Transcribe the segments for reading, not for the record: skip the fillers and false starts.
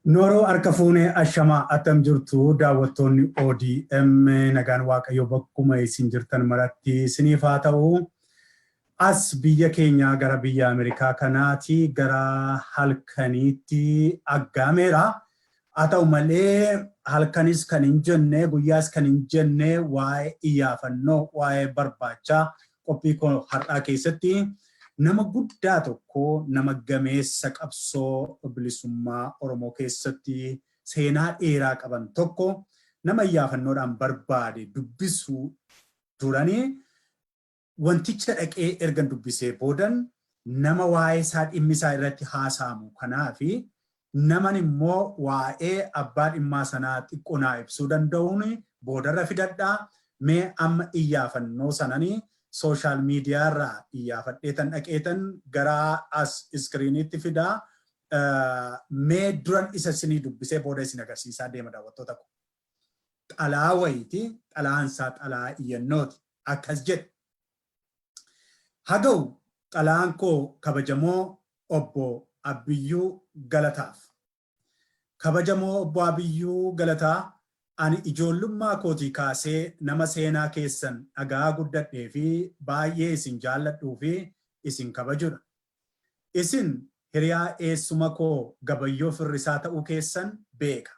Noro Arkafune Ashama Atam Jurtu daawwattoonni ODM nagaan waaqayyo bakkuma isin jirtan maratti isiniif haa ta'u. As biyya keenya gara biyya Amerikaa kanaati gara halkaniitti aggaameera. Haa ta'u malee halkanis kan hin jenne guyyaas kan hin jenne waa'ee iyyaafannoo waa'ee barbaachaa qophii har'aa keessatti nama guddaa tokko nama gameessa qabsoo bilisummaa Oromoo keessatti seenaa dheeraa qaban tokko nama iyyaafannoodhaan barbaade dubbisuu turanii wanticha dhaqee ergan dubbisee boodan nama waa'ee isaa dhimmisaa irratti haasa'amu kanaafi naman immoo waa'ee abbaa dhimmaa sanaa xiqqoonaa ibsuu danda'uun boodarra fidadhaa mee amma iyyaafannoo sananii social media ra iyyafadheetan dhaqeetan gara as iskriinitti fidaa mee duran isa sinii dubbisee booda isin agarsiisaa deema daawwattoota ko. Xalaa wayiiti xalaansaa xalaa iyyannooti akkas jedhe. Haga'u xalaan koo kabajamoo obbo Abiyyuu Galataaf. Kabajamoo obbo Abiyyuu Galataa ani ijoollummaa kootii kaasee nama seenaa keessan dhagaa guddadhee fi baay'ee isin jaalladhuu fi isin kabajudha. Isin hiriyaa eessuma koo Gabayyoo Firrisaa ta'uu keessan beeka.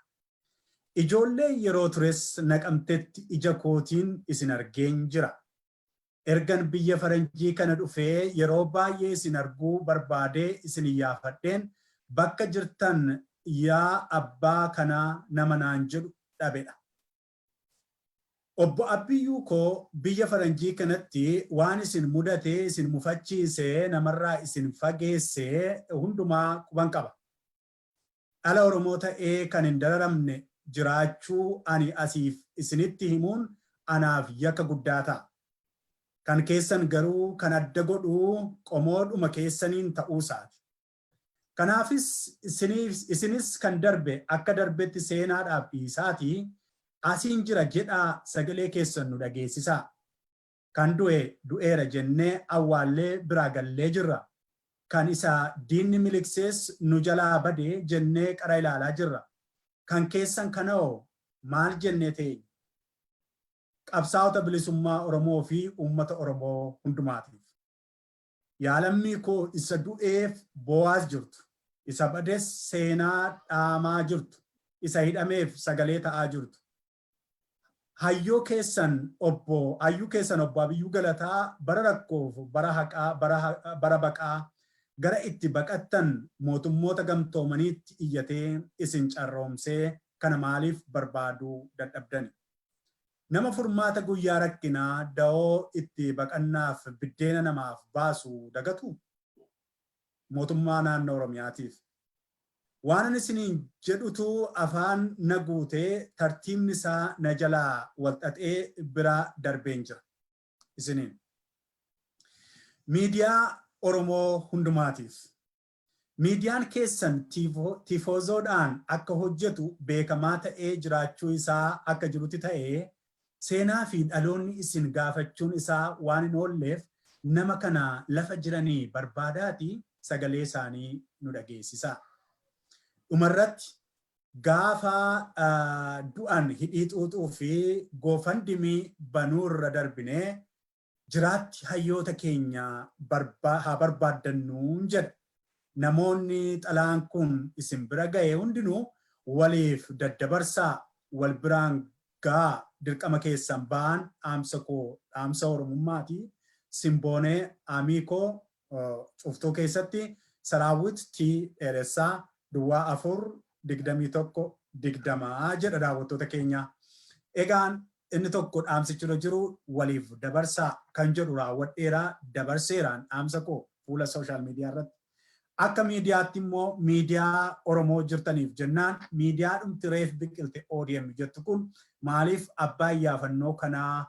Ijoollee yeroo tures Naqamtetti ija kootiin isin argeen jira. Ergan biyya Faranjii kana dhufee yeroo baay'ee isin arguu barbaadee isin iyyaafadheen bakka jirtan yaa abbaa kanaa nama naan jedhu dhabedha. Obbo Abiyyuu koo biyya Faranjii kanatti waan isin mudatee isin mufachiisee namarraa isin fageessee hundumaa quban qaba. Dhala Oromoo ta'ee kan hin dararamne jiraachuu ani asiif isinitti himuun anaaf yakka guddaa ta'a. Kan keessan garuu kan adda godhuu qomoodhuma keessaniin ta'uusaati. Kanaafis isinis kan darbe akka darbetti seenaadhaaf dhiisaatii asiin jira jedhaa sagalee keessan nu dhageessisaa. Kan du'e du'eera jennee awwaallee biraa gallee jirra. Kan isa diinni miliksees nu jalaa badee jennee qara ilaalaa jirra. Kan keessan kanoo maal jennee ta'e? Qabsaa'ota bilisummaa Oromoo fi uummata Oromoo hundumaatiif. Yaalammii koo isa du'eef boo'aas jirtu. Isa bades seenaa dhaamaa jirtu. Isa hidhameef sagalee ta'aa jirtu. Hayyuu keessan obbo Abiyyuu Galataa bara rakkoof bara haqaa bara baqaa gara itti baqattan mootummoota gamtoomaniitti iyyatee isin carroomsee kana maaliif barbaaduu dadhabdani. Nama furmaata guyyaa rakkinaa da'oo itti baqannaaf biddeena namaaf baasu dagatu mootummaa naannoo Oromiyaatiif. Waan isiniin jedhutu afaan na guutee tartiibni isaa na jalaa walxaxee bira darbeen jira. Isiniin. Miidiyaa Oromoo hundumaatiif. Miidiyaan keessan tiifoozoodhaan akka hojjetu beekamaa ta'ee jiraachuu isaa akka jirutti ta'ee seenaa fi dhaloonni isin gaafachuun isaa waan hin oolleef nama kana lafa jiranii barbaadaati sagalee isaanii nu dhageessisa. Dhumarratti gaafa du'an hidhii xuuxuu fi goofandimii banuurra darbinee jiraatti hayyoota keenya haa barbaaddannuun jedha. Namoonni xalaan kun isin bira ga'e hundinuu waliif daddabarsaa wal biraan gaa dirqama keessan ba'an dhaamsa Oromummaati. Simboonee Amikoo cuftuu keessatti Saraawwit T. Dheeressaa Duwwaa 4-21-20 jedha daawwattoota keenya. Egaan inni tokko dhaamsichirra jiru waliif dabarsaa kan jedhu raawwadheeraa dabarseeraan dhaamsa koo fuula social media irratti. Akka miidiyaatti immoo miidiyaa Oromoo jirtaniif jennaan miidiyaa dhumti reef biqilte ODM jettu kun maaliif abbaa iyyaafannoo kanaa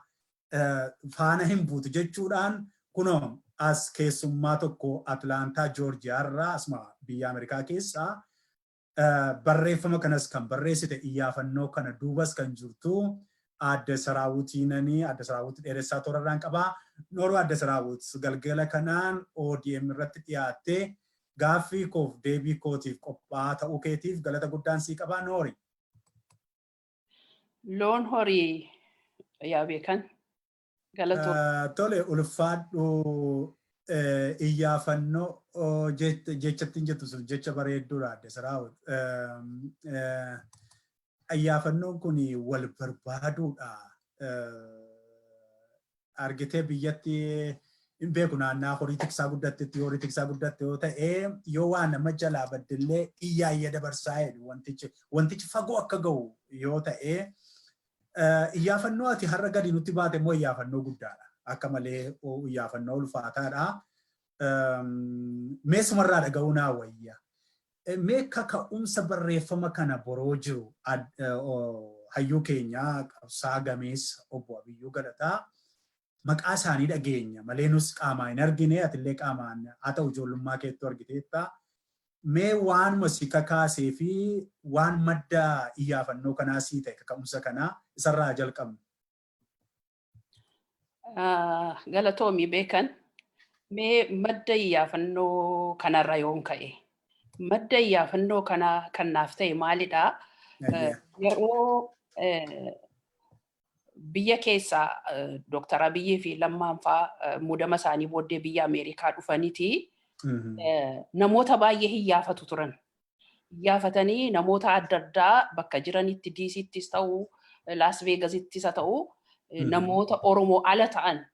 faana hin buutu jechuudhaan kunoo as keessummaa tokko Atlaantaa Joorjiyaa irraa asuma biyya Ameerikaa keessaa barreeffama kanas kan barreessite iyyaafannoo kana duubas kan jirtu adda saraawutiinanii adda saraawuti dheeressaa torarraan qabaa nooruu adda saraawut galgala kanaan ODM irratti dhiyaattee gaaffii koof deebii kootiif qophaa ta'uu keetiif galata guddaan sii qabaa noori. Loon horii yaa beekan galatoo. Tole ulfaadhu iyyaafannoo jechattiin jettu sun jecha bareedduudha adda saraawut. Iyyaafannoo kun wal barbaaduudha. Argitee biyyatti hin beeku naannaa horii tiksaa guddattetti horii tiksaa guddatte yoo ta'e yoo waan nama jalaa baddillee iyyaayya dabarsaa jedhu wantichi fagoo akka ga'u yoo ta'e iyyaafannoo ati har'a gadi nutti baate immoo iyyaafannoo guddaadha. Akka malee iyyaafannoo ulfaataadha. Meesumarraa dhaga'uu naa wayya. Mee kaka'umsa barreeffama kana boroo jiru hayyuu keenya qabsaa gameessa obbo Abiyyuu Galataa maqaa isaanii dhageenya malee nus qaamaa hin argine atillee qaamaan haa ta'u ijoollummaa keettu argiteetta. Mee waanuma si kakaasee fi waan madda iyyaafannoo kanaa sii ta'e kaka'umsa kanaa isarraa jalqabna. Galatoomii beekan mee madda iyyaafannoo kanarra yoon ka'e. Madda iyyaafannoo kanaa kan naaf ta'e maalidhaa? Yeroo biyya keessaa Dr. Abiyyii fi Lammaanfaa muudama isaanii booddee biyya Ameerikaa dhufaniiti namoota baay'ee hiyyaafatu turan. Hiyyaafatanii namoota adda addaa bakka jiranitti DC'ttis ta'uu Las Vegasittis haa ta'uu namoota Oromoo ala ta'an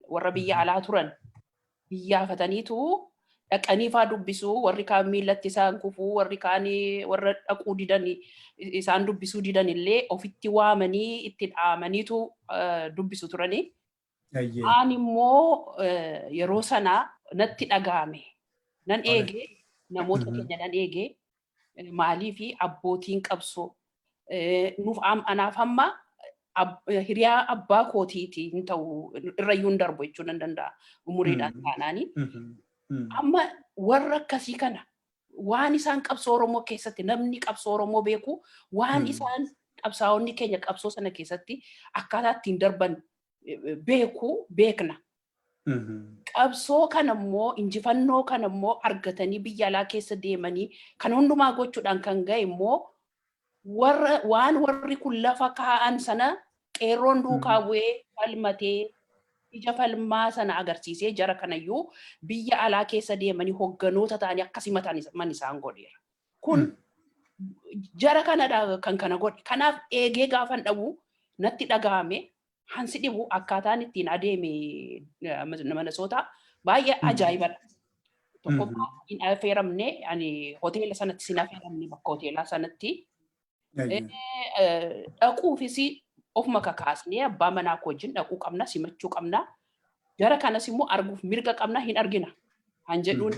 warra biyya alaa turan hiyyaafataniitu dhaqanii faa dubbisuu warri kaan miillatti isaan kufuu warri kaan warra dhaquu didan isaan dubbisuu didan illee ofitti waamanii itti dhaamaniitu dubbisu turanii. Aan immoo yeroo sana natti dhagahame nan eege namoota keenya nan eege maalii fi abbootiin qabsoo nuuf anaaf amma hiriyaa abbaa kootiiti hin ta'u irrayyuu hin darbu jechuun nan danda'a umuriidhaan taanaanii. Amma warra akkasii kana waan isaan qabsoo Oromoo keessatti namni qabsoo Oromoo beeku waan isaan qabsaa'onni keenya qabsoo sana keessatti akkaataa ittiin darban beekna. Qabsoo kana immoo injifannoo kana immoo argatanii biyya alaa keessa deemanii kan hundumaa gochuudhaan kan ga'e immoo waan warri kun lafa kaa'an sana qeerroon duukaa bu'ee falmatee ija falmaa sana agarsiisee jara kanayyuu biyya alaa keessa deemanii hogganoota ta'anii akkasii mataan isaan godheera. Kun jara kanadha kan kana godhe. Kanaaf eegee gaafan dhabu natti dhagahame hansi dhibu akkaataan ittiin adeeme Minnesota baay'ee ajaa'ibadha. Tokkoffaa hin affeeramne ani hoteela sanatti sin affeeramne bakka hoteelaa sanatti dhaquufis ofuma kakaasnee abbaa manaa wajjin dhaquu qabna simachuu qabna. Jara kanas immoo arguuf mirga qabna hin argina. Han jedhuun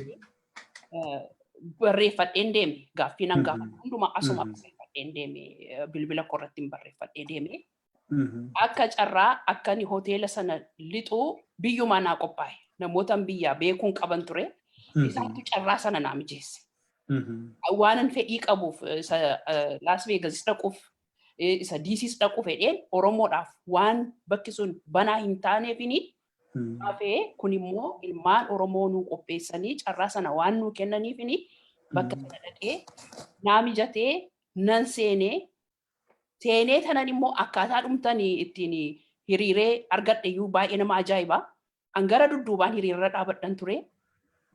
barreeffadheen deeme gaaffii nan gaafadha. Hundumaa asuma barreeffadheen deeme bilbila korratti barreeffadhee deeme. Akka carraa akka ni hoteela sana lixuu biyyumaa naa qophaa'e. Namootaan biyyaa beekuun qaban ture. Isaantu carraa sana naa mijeesse. Waanan fedhii qabuuf Las Vegas dhaquuf isa DC's dhaquu fedheen Oromoodhaaf waan bakki sun banaa hin taaneefini hafee kun immoo ilmaan Oromoo nuu qopheessanii carraa sana waan nuu kennaniifini bakka sana dhaqee naa mijatee nan seenee tanan immoo akkaataa dhumtanii ittiin hiriiree argadheyyuu baay'ee nama ajaa'iba. Angara dudduubaan hiriirra dhaabadhan ture.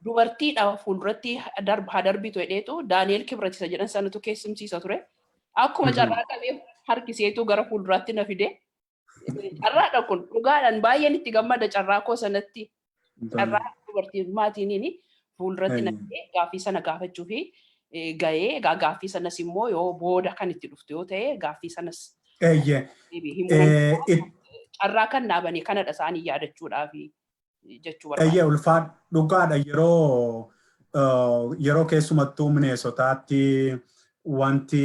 Dubartiidha fuulduratti darbitu hedheetu Daani'el Kibrat isa jedhan sanatu keessumsiisa ture. Akkuma carraa qabee harkiseetu gara fuulduraatti na fide. Carraadha kun dhugaadhaan baay'een itti gammada carraa koo sanatti. Carraa dubartii maatiiniin fuulduratti na fide gaaffii sana gaafachuu fi ga'ee gaaffii sanas immoo yoo booda kan itti dhuftu yoo ta'e gaaffii sanas. Carraa kan dhaabanii kanadha isaanii yaadachuudhaaf jechuu barbaada. Eeyyee ulfaan dhugaadha yeroo keessumattuu Minnesotaatti wanti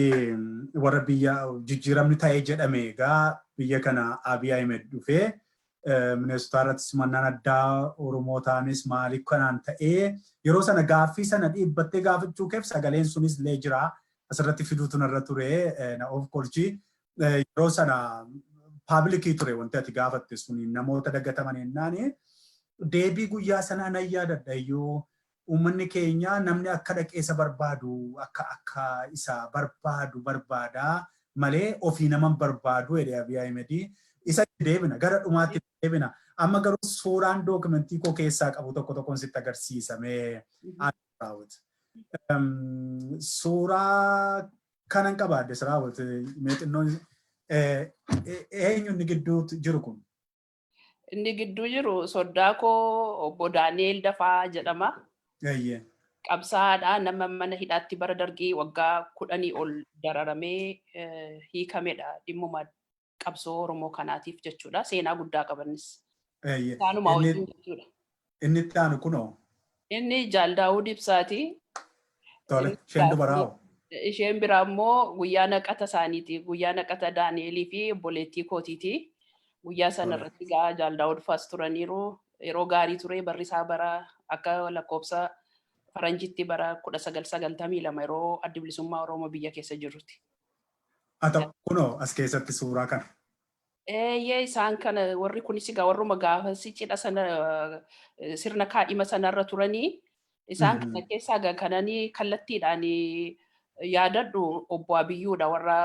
warra biyya jijjiiramni ta'ee jedhame egaa biyya kana Abiy Ahmed dhufee Minnesota irratti simannaan addaa Oromootaanis maaliif kanaan ta'ee yeroo sana gaaffii sana dhiibbattee gaafachuu keef sagaleen sunis illee jira. asirratti fiduutu narra ture na of kolchi yeroo sana paablikii ture wanti ati gaafatte suni namoota dagataman jennaani deebii guyyaa sanaa nan yaadadha iyyuu uummanni keenya namni akka dhaqeessa barbaadu akka isa barbaada malee ofii naman barbaadu jedhe Abiy Ahmed isa deebina gara dhumaatti deebina amma garuu suuraan dookumentii koo keessaa qabu tokkoon sitti agarsiisamee raawwate. Suuraa kanan qabaadde raawwate meexinnoon eenyu inni gidduu jiru kun? Inni gidduu jiru soddaa koo obbo Daani'eel Dafaa jedhama. Qabsaadha nama mana hidhaatti bara dargii waggaa 10 ol dararamee hiikamedha dhimmuma qabsoo Oromoo kanaatiif jechuudha. Seenaa guddaa qabanis. Isaanuma wajjin jechuudha. Inni itti aanu kunoo? Inni Jaal Daawud Ibsaati. Tole, isheen dubaraa. Isheen biraa immoo guyyaa naqata isaaniiti. Guyyaa naqata Daani'elii fi obboleettii kootiiti. Guyyaa sana irratti Jaal Daawud Faas turaniiru. Yeroo gaarii ture barri isaa bara akka lakkoofsa faranjitti bara 1992 yeroo adda bilisummaa Oromoo biyya keessa jirutti. Ata kunoo as keessatti suuraa kana. Isaan kana warri kunis egaa warruma gaafasi cidha sana sirna kaadhima sanarra turanii isaan kana keessaa kananii kallattiidhaan yaadadhu obbo Abiyyuudha warra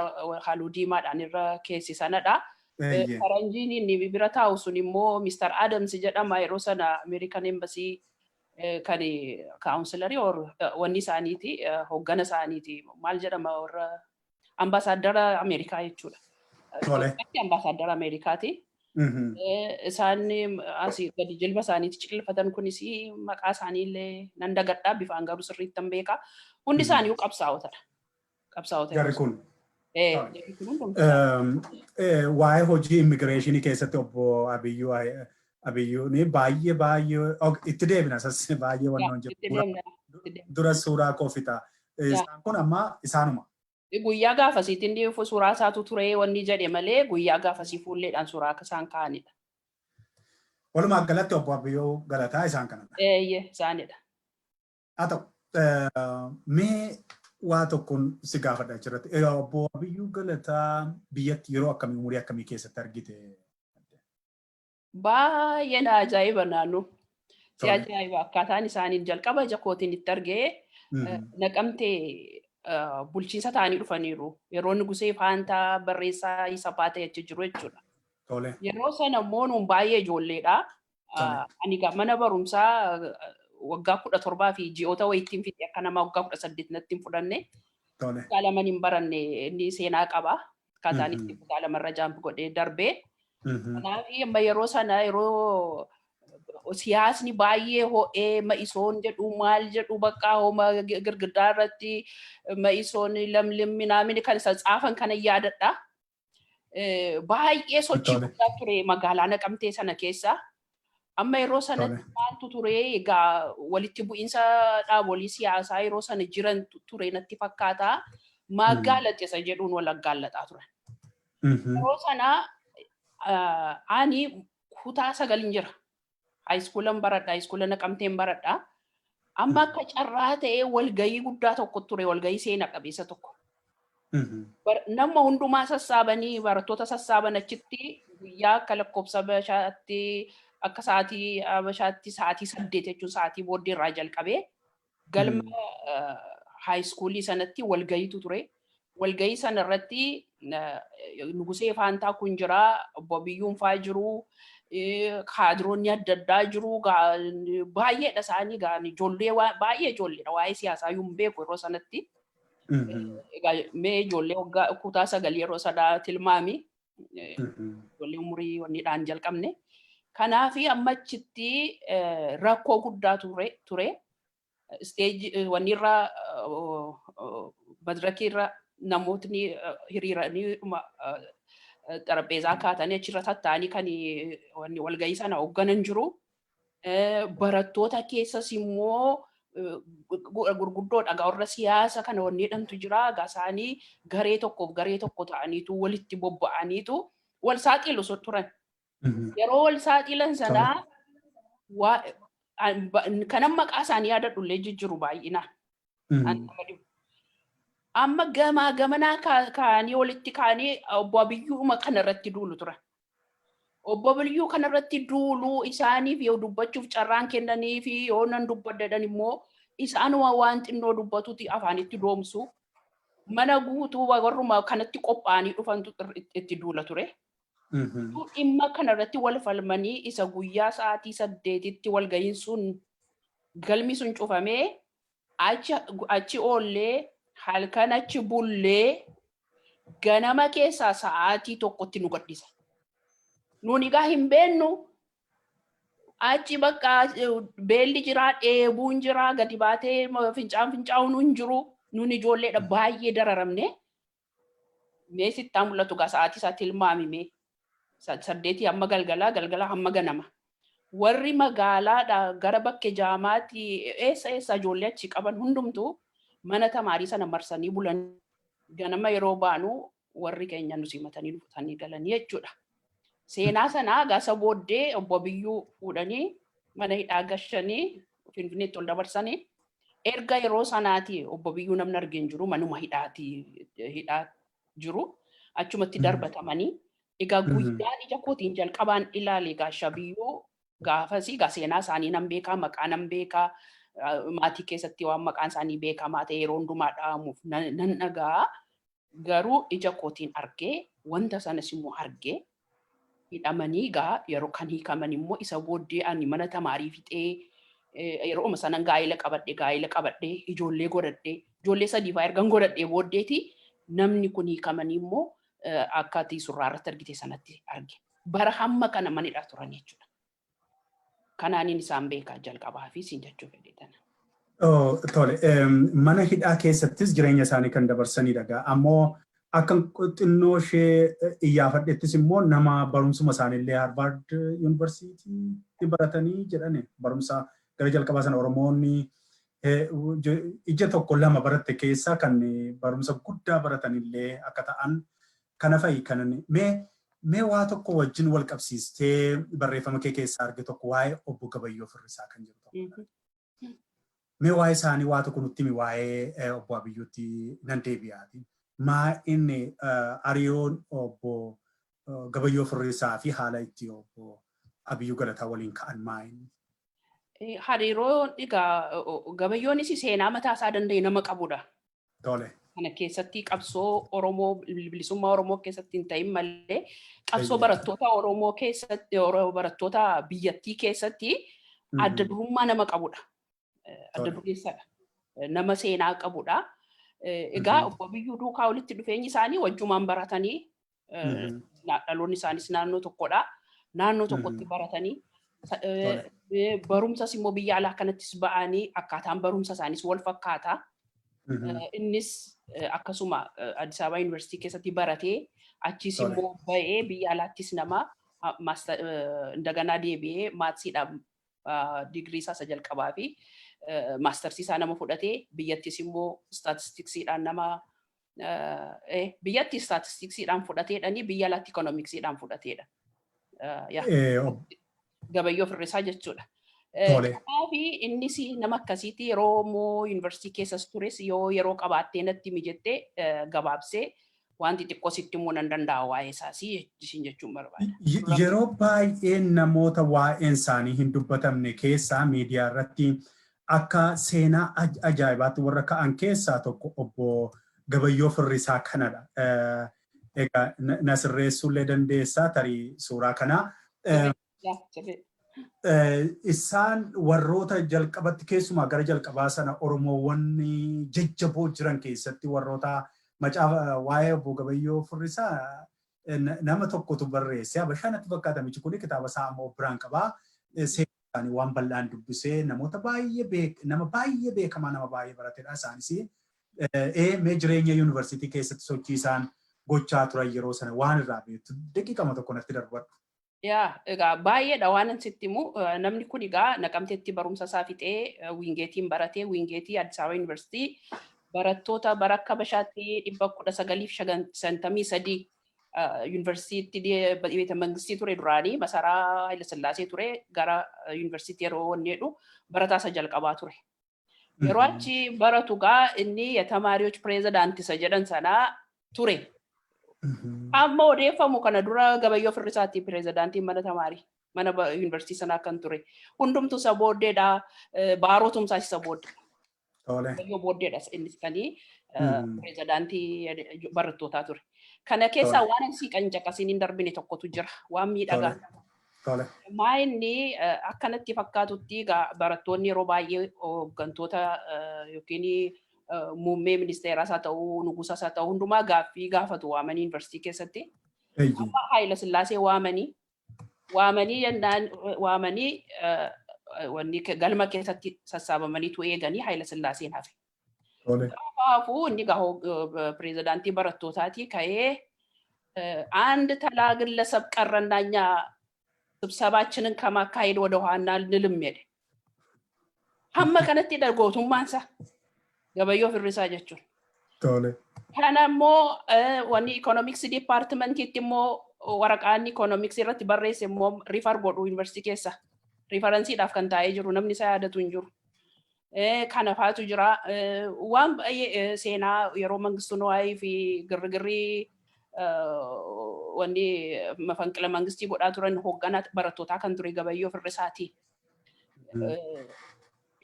halluu diimaadhaan irra keessi sanadha. Faranjiin inni bira taa'u sun immoo Mr. Adams jedhama yeroo sana American Embassy kan kaawunsilarii wanni isaaniiti hoggana isaaniiti maal jedhama warra ambaasaadara Ameerikaa jechuudha. Ambaasaadara Ameerikaati. Isaan asii gadi jilba isaaniiti ciqilfatan kunis maqaa isaaniillee nan dagadhaa bifaan garuu sirriitti hin beeka. Hundi isaanii qabsaa'otadha. Qabsaa'ota. Jarri kun. Waa'ee hojii immigireeshinii keessatti obbo Abiyyuun baay'ee itti deebina sassi baay'ee wannoon jedhu dura suuraa koo fixa. Isaan kun amma isaanuma. Guyyaa gaafasiitti inni suuraa isaatu ture wanni jedhe malee guyyaa gaafasii fuulleedhaan suuraa isaan kaa'anidha. Walumaa galatti obbo Abiyyuu galataa isaan kanadha. Isaanidha. Haa ta'u mee waa tokkoon si gaafadha achirratti. Obbo Abiyyuu galataa biyyatti yeroo akkamii umurii akkamii keessatti argite? Baay'ee na ajaa'iba naannoo. Si ajaa'iba akkaataan isaaniin jalqaba ija kootiin itti argee naqamtee bulchiinsa ta'anii dhufaniiru. Yeroo Nugusee Faantaa barreessaa isa baatee achi jiru jechuudha. Yeroo sana immoo nuun baay'ee ijoolleedha. Ani mana barumsaa waggaa 17 fi ji'oota wayittiin fixe akka nama waggaa 18 natti hin fudhanne. Kutaa lama hin baranne inni seenaa qaba. Akkaataan itti kutaa lamarra jaamp godhee darbee. Kanaaf amma yeroo sana yeroo siyaasni baay'ee ho'ee ma'isoon jedhu maal jedhu bakka hooma girgiddaa irratti ma'isoon lamlimminaamini kan isa tsaafan kana yaadadha. Baay'ee sochii guddaa ture magaalaa Naqamtee sana keessa. Amma yeroo sanatti maaltu ture egaa walitti bu'iinsa dhaabolee siyaasaa yeroo sana jiran ture natti fakkaata. Magaalatte isa jedhuun wal aggaalataa turan. Yeroo sana ani kutaa 9 jira. Haayiskuulan baradha, haayiskuula Naqamteen baradha. Amma akka carraa ta'ee walgahii guddaa tokko ture, walgahii seena qabeessa tokko. Nama hundumaa sassaabanii barattoota sassaaban achitti guyyaa akka lakkoofsa Habashaatti akka sa'aatii Habashaatti sa'aatii 8 jechuun sa'aatii booddee irraa jalqabee galma haayiskuulii sanatti walgahiitu ture. Walgahii sana irratti Nugusee Faantaa kun jira, obbo Abiyyuun faa jiru, kaadiroonni adda addaa jiru, baay'eedha isaanii ijoollee baay'ee ijoolleedha waa'ee siyaasaa yoo hin beeku yeroo sanatti. Mee ijoollee waggaa kutaa 9 yeroo sanaa tilmaami. Ijoollee umurii wanniidhaan jalqabne. Kanaaf amma achitti rakkoo guddaa ture. Isteejii wanniirra madirakirra namootni hiriiranii xarapheezaa kaatanii achirra tattaa'anii kan walgahii sana hoogganan jiru. Barattoota keessas immoo gurguddoodha. Warra siyaasa kana wanniidhantu jira. Isaanii garee tokko ta'aniitu walitti bobba'aniitu wal saaxilu turan. Yeroo wal saaxilan sanaa kanan maqaa isaanii yaadadhullee jijjiiru baay'inaan. Amma gamanaa kaanii walitti kaanii obbo Abiyyuuma kanarratti duulu turan. Obbo Abiyyuu kanarratti duulu isaaniif yoo dubbachuuf carraan kennanii fi yoo nan dubbaddan immoo isaanuma waan xinnoo dubbatuuti afaanitti doomsu. Mana guutuu warruma kanatti qophaa'anii dhufantu itti duula ture. Dhimma kanarratti wal falmanii isa guyyaa sa'aatii 8tti wal gahiin sun galmi sun cufamee achi oollee halkan achi bullee ganama keessaa sa'aatii tokkotti nu gaddisa. Nuuni egaa hin beennu achi bakka beelli jiraa dheebuun jiraa gadi baatee fincaa'uun hin jiru. Nuuni ijoolleedha baay'ee dararamne. Mee sittaa mul'atu gaa sa'aatii isaatti ilmaamime. 8 hamma galgala hamma ganama. Warri magaalaadha gara bakke jaamaatti eessa ijoollee achi qaban hundumtuu mana tamaarii sana marsanii bulan ganama yeroo baanu warri keenya nu simatanii dhuftanii galanii jechuudha. Seenaa sanaa gaasa booddee obbo Abiyyuu fuudhanii mana hidhaa gashanii Finfinneetti ol dabarsanii erga yeroo sanaati obbo Abiyyuu namni argee hin jiru manuma hidhaa jiru achumatti darbatamanii egaa guyyaan ija kootiin jalqabaan ilaale gaasha Abiyyuu gaafasii seenaa isaanii nan beekaa maqaa nan beekaa maatii keessatti waan maqaan isaanii beekamaa ta'e yeroo hundumaa dha'amuuf nan dhagaa garuu ija kootiin argee wanta sanas immoo argee hidhamanii gaa yeroo kan hiikaman immoo isa booddee ani mana tamaarii fixee yeroo sanan gaa'ela qabadhee ijoollee godhadhee ijoollee 3 fa'aa ergan godhadhee booddeeti namni kun hiikamanii immoo akkaatii suuraa irratti argite sanatti arge. Bara hamma kana manidhaa turan jechuudha. Kanaaniin isaan beekaa jalqabaa fi siin jechuu fedhetan. Tole, mana hidhaa keessattis jireenya isaanii kan dabarsanidha. Ammoo akka xinnoo ishee iyyaafadhettis immoo nama barumsuma isaaniillee Harvard Yuunivarsiitii baratanii jedhani barumsa gara jalqabaa sana Oromoonni ija tokko lama baratte keessaa kan barumsa guddaa baratanillee akka ta'an kana fa'i kanan mee waa tokko wajjin wal qabsiistee barreeffama kee keessaa arge tokko waa'ee obbo Gabayyoo Firrisaa kan jiru tokko. Mee waa'ee isaanii waa tokko nutti himi waa'ee obbo Abiyyuutti nan deebi'aati. Maa inni hariiroon obbo Gabayyoo Firrisaa fi haala itti obbo Abiyyuu Galataa waliin ka'an maa inni? Hariiroon egaa Gabayyoonis seenaa mataa isaa danda'e nama qabudha. Tole. Kana keessatti qabsoo Oromoo bilisummaa Oromoo keessatti hin ta'in malee qabsoo barattoota Oromoo keessatti barattoota biyyattii keessatti adda durummaa nama qabudha. Adda dureessadha. Nama seenaa qabudha. Egaa obbo Abiyyuu duukaa walitti dhufeenyi isaanii wajjumaan baratanii dhaloonni isaanis naannoo tokkodha. Naannoo tokkotti baratanii barumsas immoo biyya alaa kanattis ba'anii akkaataan barumsa isaanis wal fakkaata. Innis akkasuma Addis Ababa Yuunivarsiitii keessatti baratee achis immoo ba'ee biyya alaattis nama indaganaa deebi'ee maatsiidhaan digirii isaa jalqabaa fi maastarsii isaa nama fudhatee biyyattis immoo staatistiksiidhaan nama biyyatti staatistiksiidhaan fudhateedhani biyya alaatti ikoonomiksiidhaan fudhateedha. Gabayyoo Firrisaa jechuudha. Kanaaf innis nama akkasiitti yeroo immoo yuunivarsiitii keessas tures yoo yeroo qabaattee natti mijattee gabaabsee wanti xiqqoo sitti immoo nan danda'a waa'ee isaasii jechuun barbaada. Yeroo baay'ee namoota waa'een isaanii hin dubbatamne keessaa miidiyaa irratti akka seenaa ajaa'ibaatti warra ka'an keessaa tokko obbo Gabayyoo Firrisaa kanadha. Egaa na sirreessuullee dandeessaa tarii suuraa kanaa. Isaan warroota jalqabatti keessumaa gara jalqabaa sana Oromoowwan jajjaboo jiran keessatti warroota macaafa waa'ee obbo Gabayyoo Firrisaa nama tokkotu barreesse. Habashaanatti fakkaata michi kun kitaaba isaa ammoo biraan qabaa. Seenaan waan bal'aan dubbisee namoota nama baay'ee beekamaa nama baay'ee baratedha isaanis. Mee jireenya yuunivarsiitii keessatti sochii isaan gochaa turan yeroo sana waan irraa beektu daqiiqama tokko natti darbadhu. Egaa baay'eedha waan sitti himu namni kun egaa Naqamteetti barumsa isaa fixee wiingeetiin baratee wiingeetii Addis Ababa Yuunivarsiitii barattoota bara akka Habashaatti 1953 yuunivarsiitii beeta mangistii ture duraanii masaraa Haayile Sillaasee ture gara yuunivarsiitii yeroo wanneedhu barataa isa jalqabaa ture. yeroo achi baratu gaa inni የተማሪዎች ፕሬዝዳንት isa jedhan sana ture. Amma odeeffamu kana dura Gabayyoo Firrisaatti pirezidaantiin mana tamaarii mana yuunivarsiitii sanaa kan ture. Hundumtu isa booddeedha. Baarootumsaas isa booddeedha. Gabayyoo booddeedha innis kanii pirezidaantii barattootaa ture. Kana keessaa waan asii qancaqasiin hin darbine tokkotu jira. Waan miidhagaa. Maa inni akkanatti fakkaatutti barattoonni yeroo baay'ee hooggantoota yookiin muummee ministeeraas haa ta'uu nugusaas haa ta'uu hundumaa gaaffii gaafatu waamanii yuunivarsiitii keessatti. Amma Haayila Sillaasee waamanii jennaan waamanii wanni galma keessatti sassaabamaniitu eeganii Haayila Sillaaseen hafe. Gaafuu inni pirezidaantii barattootaati ka'ee አንድ ተራ ግለሰብ ቀረና እኛ ስብሰባችንን ከማካሄድ ወደ ኋላ እንልም ሄደ። ሀመ ከነቲ ደርጎቱማንሳ Gabayyoo Firrisaa jechuun. Kana immoo wanni ኢኮኖሚክስ ዲፓርትመንቲitti immoo waraqaan ኢኮኖሚክስ irratti barreesse immoo riifar godhu yuunivarsiitii keessa. Riifaransiidhaaf kan taa'ee jiru namni isaa yaadatu hin jiru. Kana faatu jira. Waan baay'ee seenaa yeroo Mangistuu Nuwaayii fi girgirrii wanni mafanqila mangistii godhaa turan hoogganaa barattootaa kan ture Gabayyoo Firrisaati.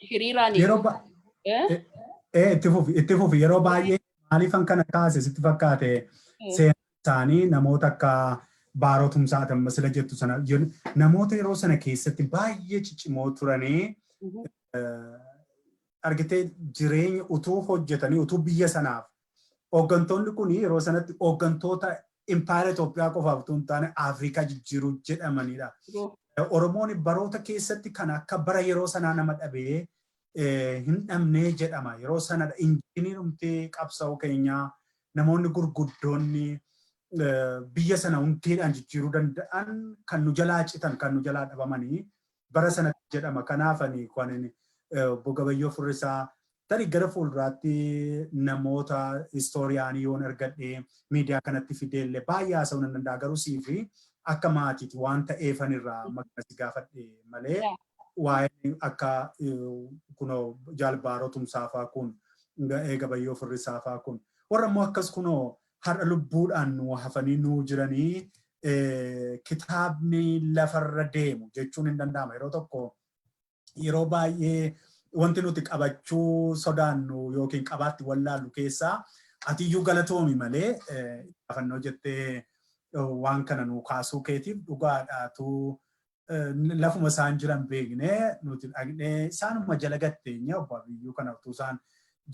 Hiriiraan itti fufi yeroo baay'ee maaliifan kana kaase sitti fakkaate seenaa isaanii namoota akka Baarootumsaa ta'an sila jettu sana namoota yeroo sana keessatti baay'ee ciccimoo turanii argitee jireenya utuu hojjetanii utuu biyya sanaaf hooggantoonni kun yeroo sanatti hooggantoota impaayera Itoophiyaa qofaaf utuu hin taane Afrikaa jijjiiruu jedhamanidha. Oromoon baroota keessatti kan akka bara yeroo sanaa nama dhabee hin dhabnee jedhama. Yeroo sanadha injiniirumtee qabsa'uu keenyaa namoonni gurguddoonni biyya sana hundeedhaan jijjiiruu danda'an kan nu jalaa citan kan nu jalaa dhabamanii bara sanatti jedhama. Kanaafani kan Gabayyoo Firrisaa tarii gara fuulduraatti namoota istooriyaanii yoon argadhee miidiyaa kanatti fideellee baay'ee haasa'uu nan danda'a garuu siifi akka maatiiti waan ta'eefan irraa maqaa gaafadhe malee waa'ee akka kunoo Jaal Baarootumsaa fa'aa kun Gabayyoo Firrisaa fa'aa kun warra immoo akkas kunoo har'a lubbuudhaan nu hafanii nu jiranii kitaabni lafarra deemu jechuun hin danda'ama. Yeroo tokko yeroo baay'ee wanti nuti qabachuu sodaannu yookiin qabaatti wallaallu keessaa atiyyuu galatoomi malee afannoo jettee waan kana nu kaasuu keetiif dhugaadhaatu lafuma isaan jiran beeknee nuti dhaqnee isaanuma jala gatteenya obbo Abiyyuu kana utuu isaan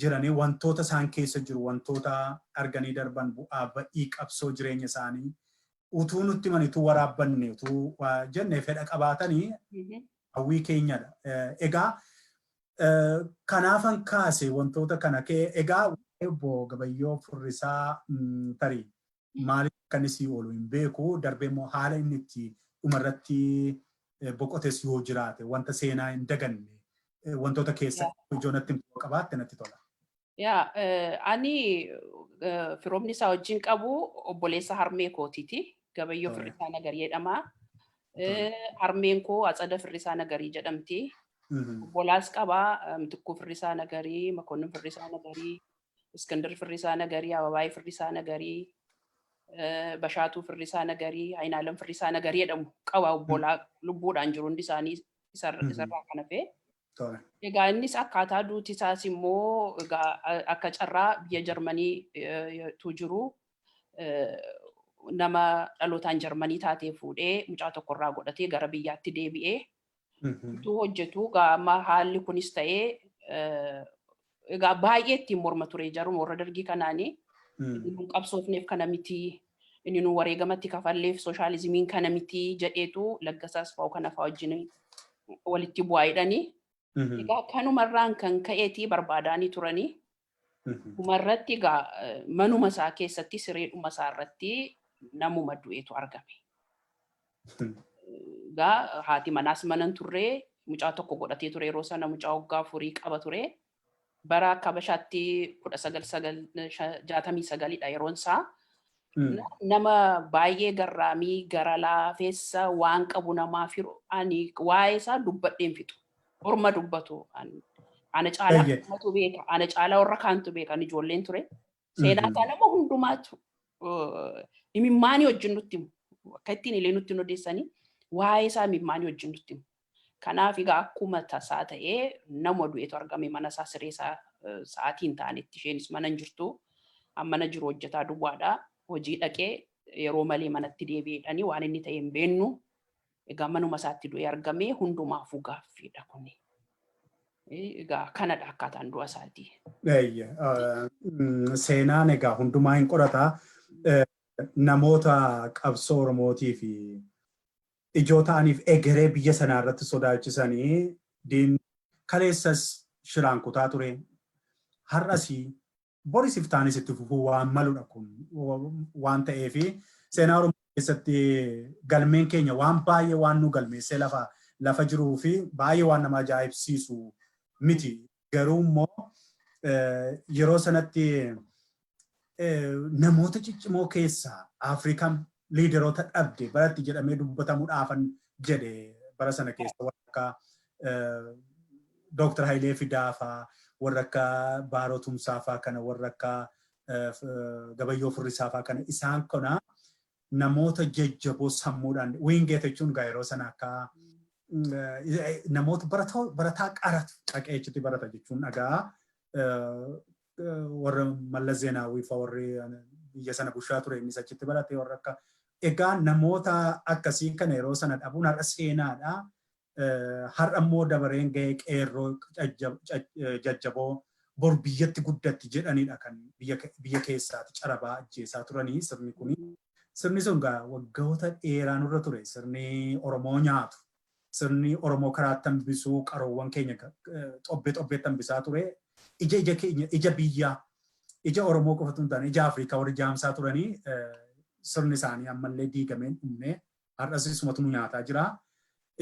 jiranii wantoota isaan keessa jiru wantoota arganii darban bu'aa ba'ii qabsoo jireenya isaanii utuu nutti manituu waraabbanne utuu jennee fedha qabaatanii hawwii keenyadha. Egaa kanaafan kaase wantoota kana egaa obbo Gabayyoo Firrisaa tarii maaliif akkanis oolu hin beeku darbee immoo haala inni itti dhumarratti boqotes yoo jiraate wanta seenaa hin daganne wantoota keessa ijoonatti qabaatte natti tola. Ani firoomni isaa wajjin qabu obboleessa harmee kootiiti. Gabayyoo Firrisaa Nagarii jedhama. Harmeen koo Atsada Firrisaa Nagarii jedhamti. Obbolaas qaba Mitikkuu Firrisaa Nagarii, Makonnin Firrisaa Nagarii, Iskandar Firrisaa Nagarii, Ababaayii Firrisaa Nagarii, Bashaatuu Firrisaa Nagarii, Aynaalam Firrisaa Nagarii jedhamu qaba obbolaa lubbuudhaan jiru hundi isaanii isarraa kan hafe. Egaa innis akkaataa duuti isaas immoo akka carraa biyya Jarmaniitu jiru nama dhalootaan Jarmanii taatee fuudhee mucaa tokkorraa godhatee gara biyyaatti deebi'ee utuu hojjetu amma haalli kunis ta'ee egaa baay'ee ittiin morma ture jaruma warra dargii kanaanii inni qabsoofneef kana miti inni nu wareegamatti kafalleef sooshaalizimiin kana miti jedheetu Laggasaas fa'aa kana fa'aa wajjin walitti bu'aa jedhanii. Egaa kanumarraan kan ka'eetii barbaadaanii turanii. Dhumarratti egaa manuma isaa keessatti sireedhuma isaa irratti namuma du'eetu argame. Egaa haati manaas manan turree mucaa tokko godhatee ture yeroo sana mucaa waggaa 4 qaba ture. Bara akka Habashaatti 1969dha yeroon isaa. Nama baay'ee garraamii gara laafeessa waan qabu namaa firu ani waa'ee isaa dubbadheen fixu. Orma dubbatu Ana caalaa kamatu beeka. Ana caalaa warra kaantu beekan ijoolleen ture. Seenaa isaa nama hundumaatu imimmaanii wajjin nutti himu. Akka ittiin illee nutti odeessanii waa'ee isaa imimmaanii wajjin nutti himu. Kanaaf egaa akkuma tasaa ta'ee nama du'eetu argame mana isaa siree isaa sa'aatiin ta'anitti isheenis mana hin jirtu. Mana jiru hojjetaa duwwaadha. Hojii dhaqee yeroo malee manatti deebi'edhanii waan inni ta'e hin beennu. Egaa manuma isaatti du'ee argame hundumaafuu gaaffiidha kuni. Egaa kanadha akkaataan du'a isaatii. Seenaan egaa hundumaa hin qorata. Namoota qabsoo Oromootii fi ijoo ta'aniif egeree biyya sanaa irratti sodaachisanii kaleessas shiraan kutaa ture. Har'asii borisif taanis itti fufuu waan maludha kun waan ta'eefi seenaa Oromoo keessatti galmeen keenya waan baay'ee waan nu galmeessee lafa jiruu fi baay'ee waan nama ajaa'ibsiisu miti. Garuu immoo yeroo sanatti namoota ciccimoo keessaa Afrikaan liideroota dhabde baratti jedhamee dubbatamuudhaafan jedhe bara sana keessa warra akka Dr. Hayilee Fidaafaa warra akka Baaroo Tumsaafaa kana warra akka Gabayyoo Furrisaafaa kana isaan kana namoota jajjaboo sammuudhaan wiingeeta jechuun gaa yeroo sana akka namoota barataa qaratu dhaqeechitti barata jechuun dhagaa warra Mallas Zeenaawii fa'aa warri biyya sana bushaa ture innis achitti barate warra akka egaa namoota akkasii kana yeroo sana dhabuun har'a seenaadha. Har'a immoo dabareen ga'ee qeerroo jajjaboo bor biyyatti guddatti jedhanidha kan biyya keessaati carabaa ajjeesaa turanii sirni kuni. Sirni sun gaa waggoota dheeraa nurra ture sirni Oromoo nyaatu. Sirni Oromoo karaa tambisuu qaroowwan keenya xobbee tambisaa ture. Ija biyyaa ija Oromoo qofatu hin taane ija Afrikaa warri jaamsaa turanii sirni isaanii ammallee diigameen dhumne har'as isumatu nu nyaataa jira.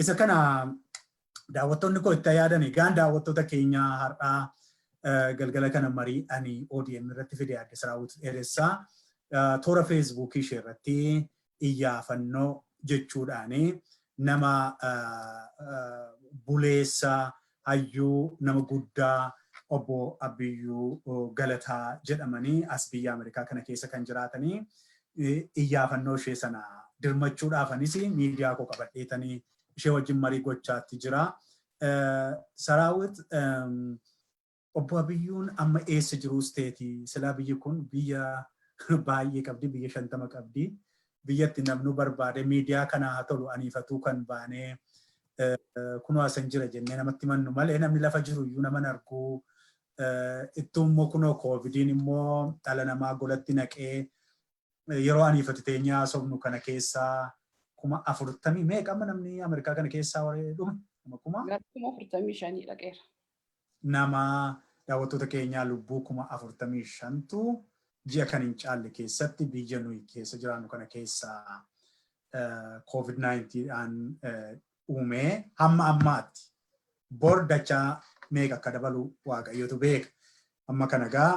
Isa kana daawwattoonni koo itti yaadanii gaan daawwattoota keenyaa har'aa galgala kana mariidhanii ODM irratti fide adde Siraawut Dheeressaa toora feesbuukii ishee irratti iyyaafannoo jechuudhaani nama buleessa hayyuu nama guddaa obbo Abiyyuu Galataa jedhamanii as biyya Ameerikaa kana keessa kan jiraatanii iyyaafannoo ishee sana dirmachuudhaafanis miidiyaa koo qabadheetanii ishee wajjin marii gochaatti jira. Saraawit obbo Abiyyuun amma eessa jiru isteetii silaa biyyi kun biyya baay'ee qabdi biyya 50 qabdi. Biyyatti namnu barbaade miidiyaa kana haa tolu aniifatuu kan baanee kunoo asan jira jennee namatti mannu malee namni lafa jiru iyyuu naman arguu ittuu immoo kunoo koovidiin immoo dhala namaa golatti naqee yeroo aniifatu teenyaa sobnu kana keessaa 40 meeqa amma namni Ameerikaa kana keessaa waree dhume kuma 45 dhaqeera. Nama daawwattoota keenyaa lubbuu 45tu ji'a kan hin caalle keessatti biyya nuyi keessa jiraannu kana keessaa COVID-19 uumee hamma ammaatti bor dachaa meeqa akka dabalu waaqayyotu beeka. Amma kana gaa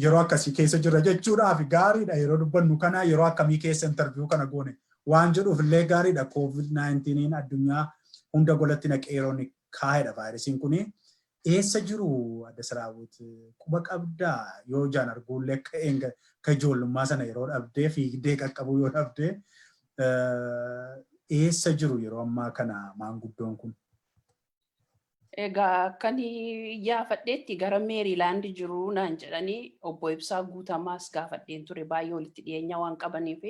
yeroo akkasii keessa jira jechuudhaaf gaariidha yeroo dubbannu kana yeroo akkamii keessa interview kana goone waan jedhuuf illee gaariidha. COVID-19 addunyaa hunda golatti naqee yeroo inni kaa'edha vaayirasiin kuni. Eessa jiru adda Siraawut quba qabdaa yoo jaan arguullee akka ijoollummaa sana yeroo dhabdee fiigdee qaqqabuu yoo dhabdee eessa jiru yeroo ammaa kana maanguddoon kun? Egaa akkan iyyaafadheetti gara Meeriilaand jiru naan jedhanii obbo Ibsaa Guutamaas gaafadheen ture baay'ee walitti dhiyeenya waan qabaniif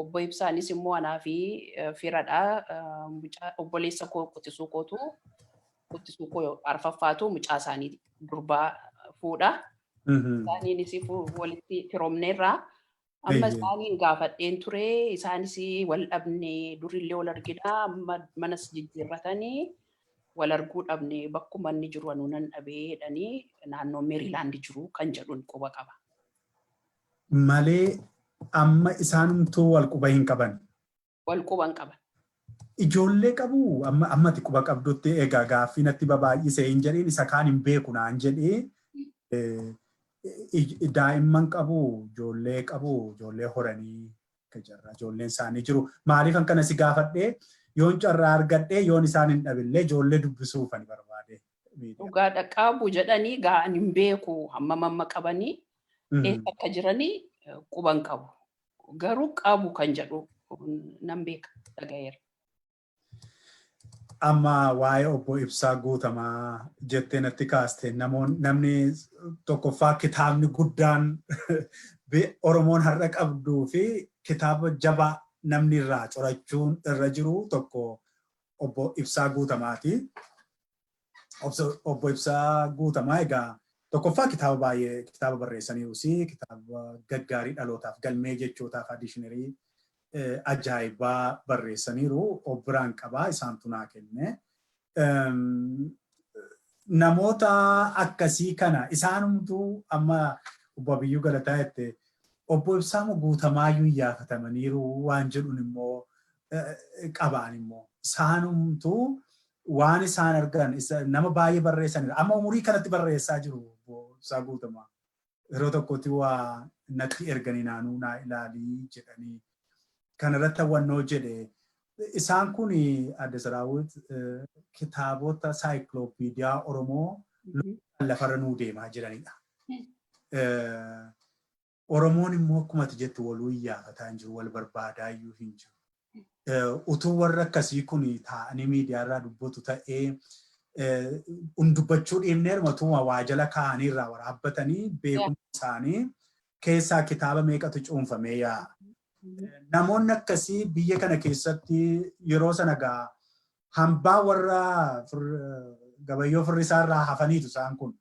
obbo Ibsaanis immoo anaa fi firadha obboleessa koo qotisuu kootu qottisuu koo arfaffaatu mucaa isaanii durbaa fuudha. Isaaniinis walitti firoomneerraa. Amma isaaniin gaafadheen ture isaanis wal dhabne durillee wal argina manas jijjiirratanii wal arguu dhabne bakkuma inni jiru anuunan dhabee jedhanii naannoo Meeriilaand jiru kan jedhuun quba qaba. Malee amma isaanumtuu wal quba hin qaban. Wal quba hin qaban. Ijoollee qabu ammati quba qabdutti egaa gaaffii natti baay'isee hin jedhin isa kaan hin beeku naan jedhee daa'imman qabu ijoollee horanii ijoolleen isaanii jiru. Maaliif kan kana si gaafadhee yoon carraa argadhee yoon isaan hin dhabillee ijoollee dubbisuuf ani barbaade. Dhugaadha qabu jedhanii ga'an hin beeku hamma qabanii eessa akka jiranii quban qabu. Garuu qabu kan jedhu nan beeka dhagayeera. Amma waa'ee obbo Ibsaa Guutamaa jettee natti kaaste namni tokkoffaa kitaabni guddaan Oromoon har'a qabduu fi kitaaba jabaa namni irraa corachuun irra jiru tokko obbo Ibsaa Guutamaati. Obbo Ibsaa Guutamaa egaa tokkoffaa kitaaba barreessaniiru kitaaba gaggaarii dhalootaaf galmee jechootaaf addiishinarii ajaa'ibaa barreessaniiru obbiraan qabaa isaantu naa kenne. Namoota akkasii kana isaanumtuu amma obbo Abiyyuu Galataa jette obbo Ibsaa Guutamaayyuu iyyaafatamaniiru waan jedhuun immoo qabaan immoo isaanumtuu waan isaan argan nama baay'ee barreessanidha. Amma umurii kanatti barreessaa jiru obbo Ibsaa Guutamaa. Yeroo tokkotti waa natti erganii naanuu naa ilaalii jedhanii kan irratti hawwannoo jedhe isaan kun Adde Saraawwit kitaabota saayikiloopiidiyaa Oromoo lafarra nuu deemaa jiranidha. Oromoon immoo akkuma ati jettu waluu iyyaafataa hin jiru, wal barbaadaa iyyuu hin jiru. Utuu warra akkasii kun taa'anii miidiyaarraa dubbatu ta'ee dubbachuu dhiibneeruma tuuma waa jala kaa'anii irraa waraabbatanii beekumsa isaanii keessaa kitaaba meeqatu cuunfamee yaa'a. Namoonni akkasii biyya kana keessatti yeroo sana gaa hambaa warra gabayyoo firrisaarraa hafaniitu isaan kun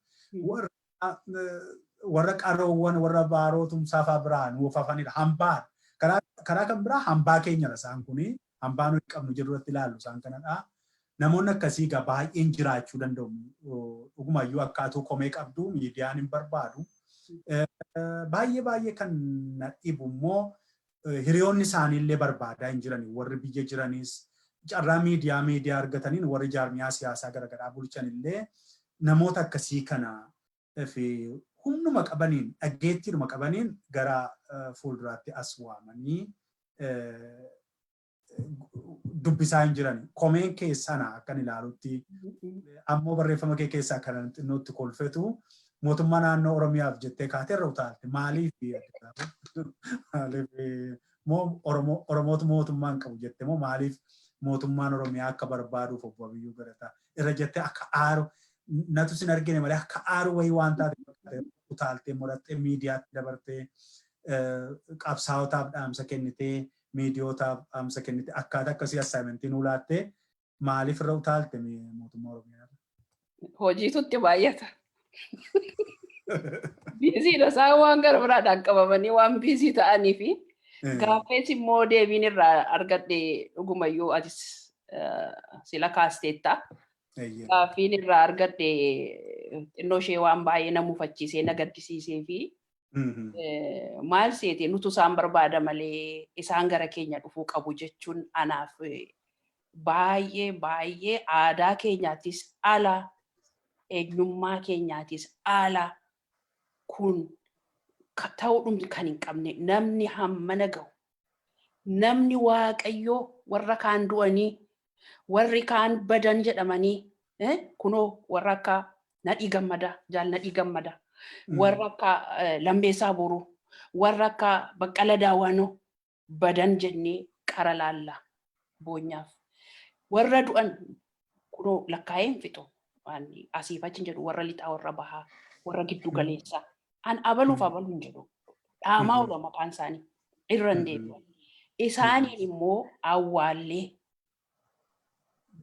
warra qaroowwan warra baarootumsaa fa'aa biraan nuuf hafanidha. Hambaa karaa kan biraa hambaa keenyadha isaan kuni hambaa nuyi qabnu jedhuratti ilaallu isaan kanadha. Namoonni akkasii gaa baay'een jiraachuu danda'u. Dhugumayyuu akkaatuu komee qabdu miidiyaan hin barbaadu. Baay'ee kan na dhibu immoo hiriyoonni isaaniillee barbaadaa hin jirani. Warri biyya jiranis carraa miidiyaa argataniin warri jaarmiyaa siyaasaa garaagaraa bulchanillee namoota akkasii kana fi humnuma qabaniin dhaggeettiidhuma qabaniin gara fuulduraatti as waamanii dubbisaa hin jiran. Komeen keessana akkan ilaalutti ammoo barreeffama kee keessaa kan xinnootti kolfetu mootummaa naannoo Oromiyaaf jettee kaateerra utaalte maaliif Oromootu mootummaan qabu jette moo maaliif mootummaan Oromiyaa akka barbaaduuf obbo Abiyyuu Galataa irra jettee akka aaru natu sin argine malee akka aaru wayii waan taate utaaltee mudhattee miidiyaatti dabartee qabsaa'otaaf dhaamsa kennitee miidiyootaaf dhaamsa kennitee akkaataa akkasii assaayimentii nuu laattee maaliif irra utaalte mootummaa Oromiyaa? Hojiitutti baay'ata. Biisiidha isaan waan gara biraadhaan qabamanii waan biisii ta'anii fi gaafees immoo deebiin irraa argadhe dhugumayyuu atis sila kaasteetta. Gaafiin irraa argadhe xinnoo ishee waan baay'ee na mufachiisee na gaddisiisee fi maal seete nutu isaan barbaada malee isaan gara keenya dhufuu qabu jechuun anaaf baay'ee aadaa keenyaatis ala eenyummaa keenyaatis ala kun ta'uudhum kan hin qabne namni hammana gahu namni waaqayyoo warra kaan du'anii warri kaan badan jedhamanii kunoo warra akka Nadhii Gammadaa jaal Nadhii Gammadaa warra akka Lambeessaa Boruu warra akka Baqqala Daawwanoo badan jennee qara laalla boonyaaf warra du'an kunoo lakkaa'een fixu asiif achi jedhu warra lixaa warra bahaa warra giddu galeessaa an abaluuf abaluun jedhu dhaamaa ola maqaan isaanii irra hin deebi'an. Isaaniin immoo awwaallee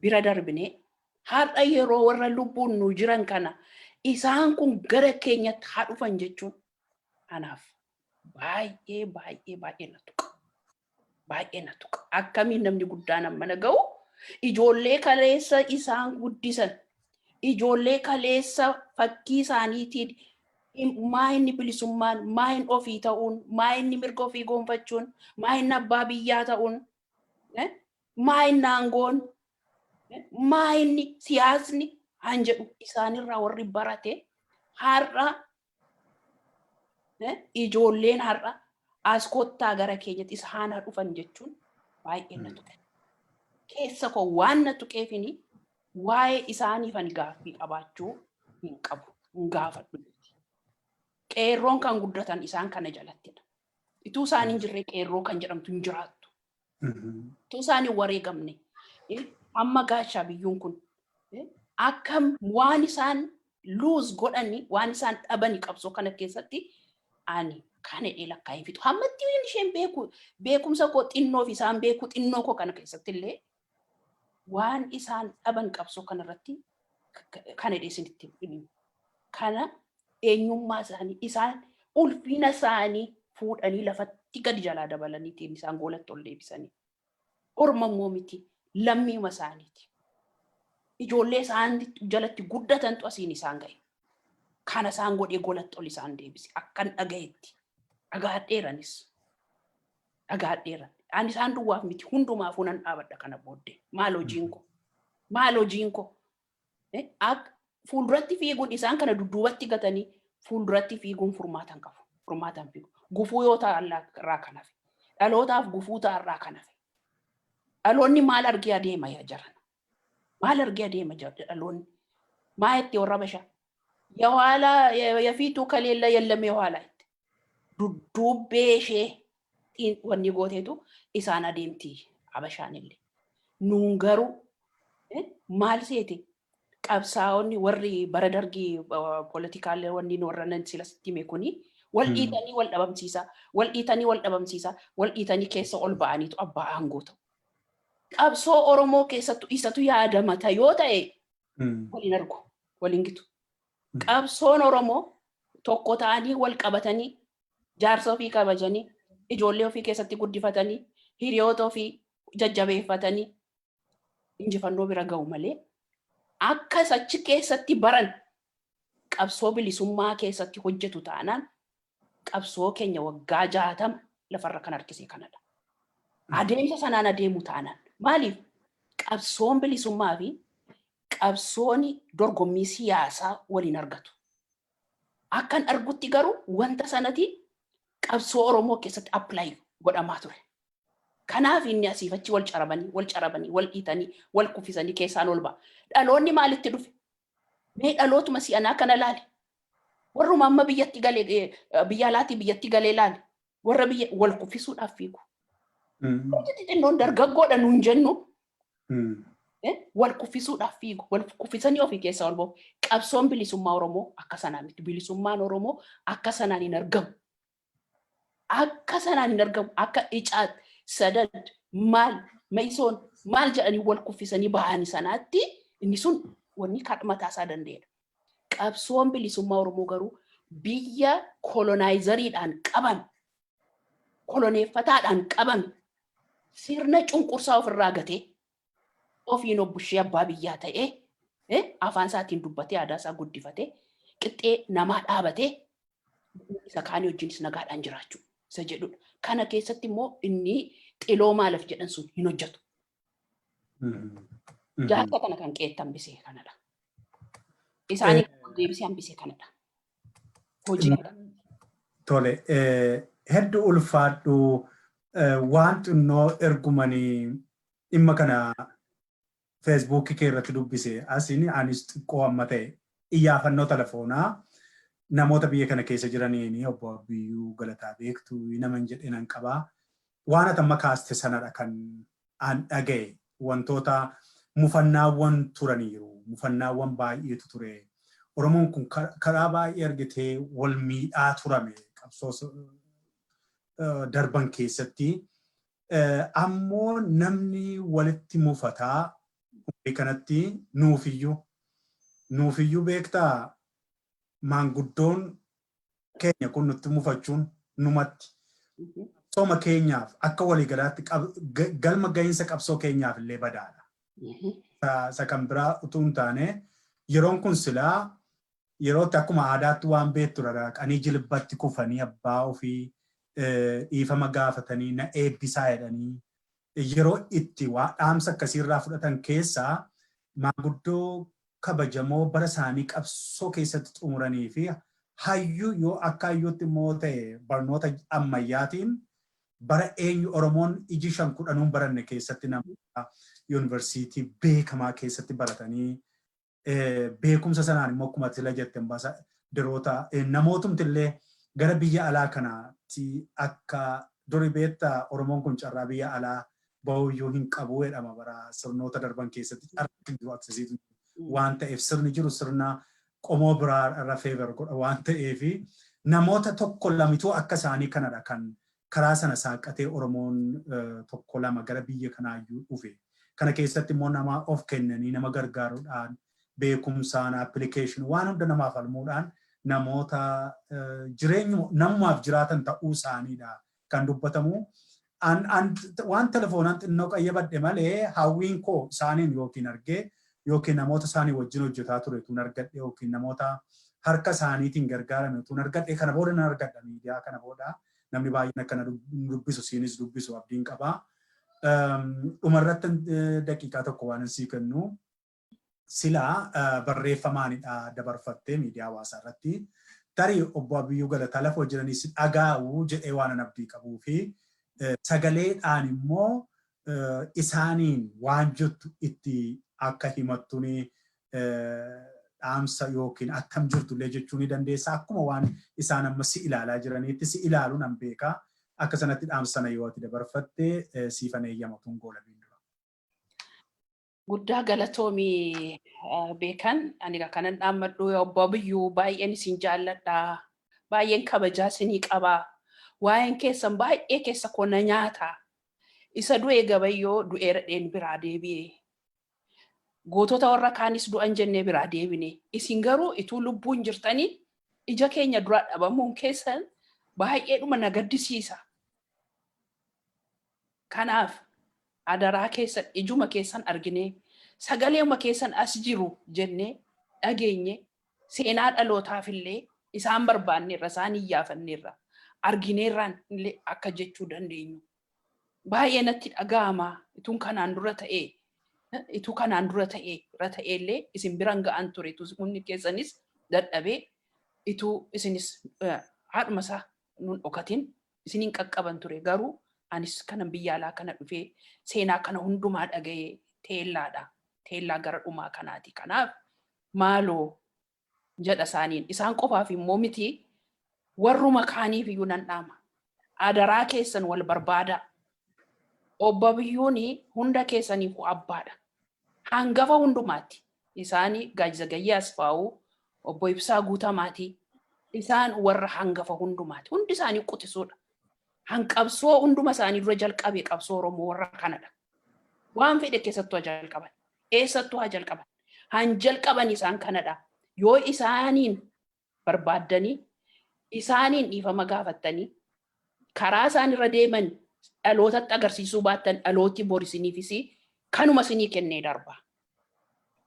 bira darbinee har'a yeroo warra lubbuun nu jiran kana isaan kun gara keenyatti haa dhufan jechuun anaaf baay'ee na tuqa. Baay'ee na tuqa. Akkamiin namni guddaan ammana ga'u ijoollee kaleessa isaan guddisan ijoollee kaleessa fakkii isaaniitiin maa inni bilisummaan maa inni ofii ta'uun maa inni mirga ofii gonfachuun maa inni abbaa biyyaa ta'uun maa inni aangoon maa inni siyaasni han jedhu isaanirraa warri barate har'a ijoolleen har'a as kottaa gara keenyatti isaan haa dhufan jechuun baay'ee na tuqa. keessa koo waan na tuqeefini waa'ee isaaniif ani gaaffii qabaachuu hin qabu. Hin gaafadhu. Qeerroon kan guddatan isaan kana jalattidha. Ituu isaan hin jirre qeerroo kan jedhamtu hin jiraattu. Ituu isaan hin wareegamne. Amma gaachaa biyyuun kun akkam waan isaan luuz godhani waan isaan dhabani qabsoo kana keessatti ani kana lakkaa hin fitu. Hammatti isheen beekumsa koo xinnoo fi isaan beeku xinnoo koo kana keessatti illee waan isaan dhaban qabsoo kanarratti kana isinitti kana eenyummaa isaanii isaan ulfina isaanii fuudhanii lafatti gadi jalaa dabalaniitiin isaan goolatti ol deebisanii. Ormammoo miti lammiima isaaniiti. Ijoollee isaan jalatti guddatantu asiin isaan ga'e. Kana isaan godhee goolatti ol isaan deebise akkan dhagayetti. Dhagaadheeranis. Dhagaadheeran. Ani isaan duwwaaf miti hundumaaf nan dhaabadha kana booddee. Maal hojiin koo? Maal hojiin koo? Fuulduratti fiiguun isaan kana dudduubatti gatanii fuulduratti fiiguun furmaatan qabu. Furmaatan fiigu. Gufuu yoo ta'arraa kan hafe. Dhalootaaf gufuu ta'arraa kan hafe. Dhaloonni maal argee adeema yaa jaran? Maal argee adeema dhaloonni? Maa itti warra bashaa? Yawaala yafiituu kaleella yallamee waala itti. Dudduubbee ishee wanni gooteetu isaan adeemti habashaan illee. Nuun garuu maal seete? Qabsaa'onni warri bara dargii politikaalee wanni warra nan silasitti hime kuni wal dhiitanii wal dhabamsiisaa, wal dhiitanii wal dhabamsiisaa, wal dhiitanii keessa ol ba'aniitu abbaa aangoo ta'u. Qabsoo Oromoo keessattu isatu yaadamata yoo ta'e waliin argu, waliin gitu. Qabsoon Oromoo tokko ta'anii wal qabatanii jaarsa ofii kabajanii ijoollee ofii keessatti guddifatanii hiriyoota ofii jajjabeeffatanii injifannoo bira ga'u malee akka sachi keessatti baran qabsoo bilisummaa keessatti hojjetu taanaan qabsoo keenya waggaa 60 lafarra kan harkisee kanadha. Adeemsa sanaan adeemu taanaan maaliif qabsoon bilisummaa fi qabsoon dorgommii siyaasaa waliin argatu. Akkan argutti garuu wanta sanati qabsoo Oromoo keessatti apply godhamaa ture. Kanaaf inni asiifachi wal carabanii, wal dhiitanii, wal kuffisanii keessaan ol ba'a. Dhaloonni maalitti dhufe? Mee dhalootuma si'anaa kana laali. Warruma amma biyyatti galee biyya alaatii biyyatti galee laali. Warra biyya wal kuffisuudhaaf fiigu. Wanti xixinnoon dargaggoodha nuun jennu wal kuffisuudhaaf fiigu. Wal kuffisanii ofii keessaa ol ba'u. Qabsoon bilisummaa Oromoo akka sanaa miti. Bilisummaan Oromoo akka sanaan hin argamu. Akka sanaan hin argamu. Akka icaatti. Sadad maal Maisoon maal jedhanii wal kuffisanii bahanii sanaatti inni sun wanni kadhataa isaa danda'edha. Qabsoon bilisummaa Oromoo garuu biyya kolonaayizaridhaan qabame, koloneeffataadhaan qabame, sirna cunqursaa ofirraa gatee ofiin obbushee abbaa biyyaa ta'ee afaan isaatiin dubbatee aadaa isaa guddifatee qixxee namaa dhaabatee isa kaanii wajjinis nagaadhaan jiraachuu isa jedhudha. Kana keessatti immoo inni xiloo maaliif jedhan sun hin hojjetu. Jaarsa kana kan qeetti hambisee kanadha. Isaanii deebisee hambisee kanadha. Hojii tole hedduu ulfaadhu waan xinnoo ergumanii dhimma kana feesbuukii kee irratti dubbise asiin anis xiqqoo amma ta'e iyyaafannoo telefoonaa namoota biyya kana keessa jiraniin obbo Abiyyuu Galataa beektu nama hin jedhinan qabaa. Waan ati amma kaaste sanadha kan an dhagaye wantoota mufannaawwan turaniiru. Mufannaawwan baay'eetu ture. Oromoon kun karaa baay'ee argitee wal miidhaa turame qabsoo darban keessatti. Ammoo namni walitti mufataa kanatti nuufiyyuu beektaa maanguddoon keenya kun nutti mufachuun numatti qabsooma keenyaaf akka waliigalaatti galma gahinsa qabsoo keenyaaf illee badaadha. Isa kan biraa utuu hin taane yeroon kun silaa yerootti akkuma aadaatti waan beektu dhaqanii jilbatti kufanii abbaa ofii dhiifama gaafatanii na eebbisaa jedhanii yeroo itti waa dhaamsa akkasiirraa fudhatan keessaa maanguddoo kabajamoo bara isaanii qabsoo keessatti xumuranii fi hayyuu yoo akka hayyuutti immoo ta'e barnoota ammayyaatiin bara eenyu Oromoon iji 5-10 baranne keessatti nama yuunivarsiitii beekamaa keessatti baratanii beekumsa sanaan immoo akkuma sila jette ambaasaadaroota namootumti illee gara biyya alaa kanaatti akka durii beektaa Oromoon kun carraa biyya alaa bahuyyuu hin qabu jedhama bara sirnoota darban keessatti carraa jiru aksesiitu waan ta'eef sirni jiru sirna qomoo biraa irra feebar godha waan ta'eef namoota tokko lamituu akka isaanii kanadha kan karaa sana saaqatee Oromoon tokko lama gara biyya kanaayyuu dhufe. Kana keessatti immoo nama of kennanii nama gargaaruudhaan beekumsaan application waan hunda namaaf falmuudhaan namoota jireenyu namaaf jiraatan ta'uu isaaniidha kan dubbatamu. Waan telefoonaan xinnoo qayyabadhe malee hawwiin koo isaaniin yookiin argee yookiin namoota isaanii wajjin hojjetaa ture tuun argadhe yookiin namoota harka isaaniitiin gargaarame tuun argadhe kana booda nan argadha miidiyaa kana booda namni baay'een akkana dubbisu siinis dubbisu abdiin qabaa. Dhumarratti daqiiqaa tokko waan sii kennu silaa barreeffamaanidha dabarfattee miidiyaa hawaasaa irratti tarii obbo Abiyyuu Galataa lafa hojjetanis dhagaa'uu jedhee waan abdii qabuu fi sagaleedhaan immoo isaaniin waan jettu itti akka himattuuni dhaamsa yookiin akkam jirtullee jechuu ni dandeessa akkuma waan isaan amma si ilaalaa jiraniitti si ilaaluun an beekaa akka sanatti dhaamsa sana yoo ati dabarfattee siifan eeyyamatuun goola biindura. Guddaa galatoomii beekan ani kanan dhaammadhu obbo Abiyyuu baay'een isin jaalladha baay'een kabajaa isinii qabaa waa'een keessan baay'ee keessa konna nyaata isa du'ee gabayyoo du'ee radheen biraa deebi'ee gootota warra kaanis du'an jennee biraa deebine isin garuu ituu lubbuun jirtanii ija keenya dura dhabamuun keessan baay'eedhuma na gaddisiisa. Kanaaf adaraa keessan ijuma keessan arginee sagaleema keessan as jiru jennee dhageenye seenaa dhalootaafillee isaan barbaanneerra isaan iyyaafanneerra argineerraan illee akka jechuu dandeenyu. Baay'ee natti dhaga'ama ituun kanaan dura ta'ee itu kanaan dura ta'eellee isin biran ga'an ture itu humni keessanis dadhabee itu isinis haadhuma isaa nun dhokatin isiniin qaqqaban ture garuu anis kanan biyya alaa kana dhufee seenaa kana hundumaa dhaga'ee teellaadha teellaa gara dhumaa kanaati kanaaf maaloo jedha isaaniin isaan qofaaf immoo miti warruma kaaniif iyyuu nan dhaama adaraa keessan wal barbaada. Obbo Abiyyuun hunda keessaniif abbaadha. Hangafa hundumaatti. Isaanii Gaazexeessaa Asfaa'uu, obbo Ibsaa Guutamaati. Isaan warra hangafa hundumaatti. Hundi isaanii qutisuudha. Hanqabsoo hunduma isaanii dura jalqabee qabsoo Oromoo warra kanadha. Waan fedhe keessattuu haa jalqaban. Eessattuu haa jalqaban. Han jalqaban isaan kanadha. Yoo isaaniin barbaaddanii, isaaniin dhiifama gaafattanii, karaa isaan irra deeman dhalootatti agarsiisuu baattan dhalooti bor isiniifis kanuma isinii kennee darba.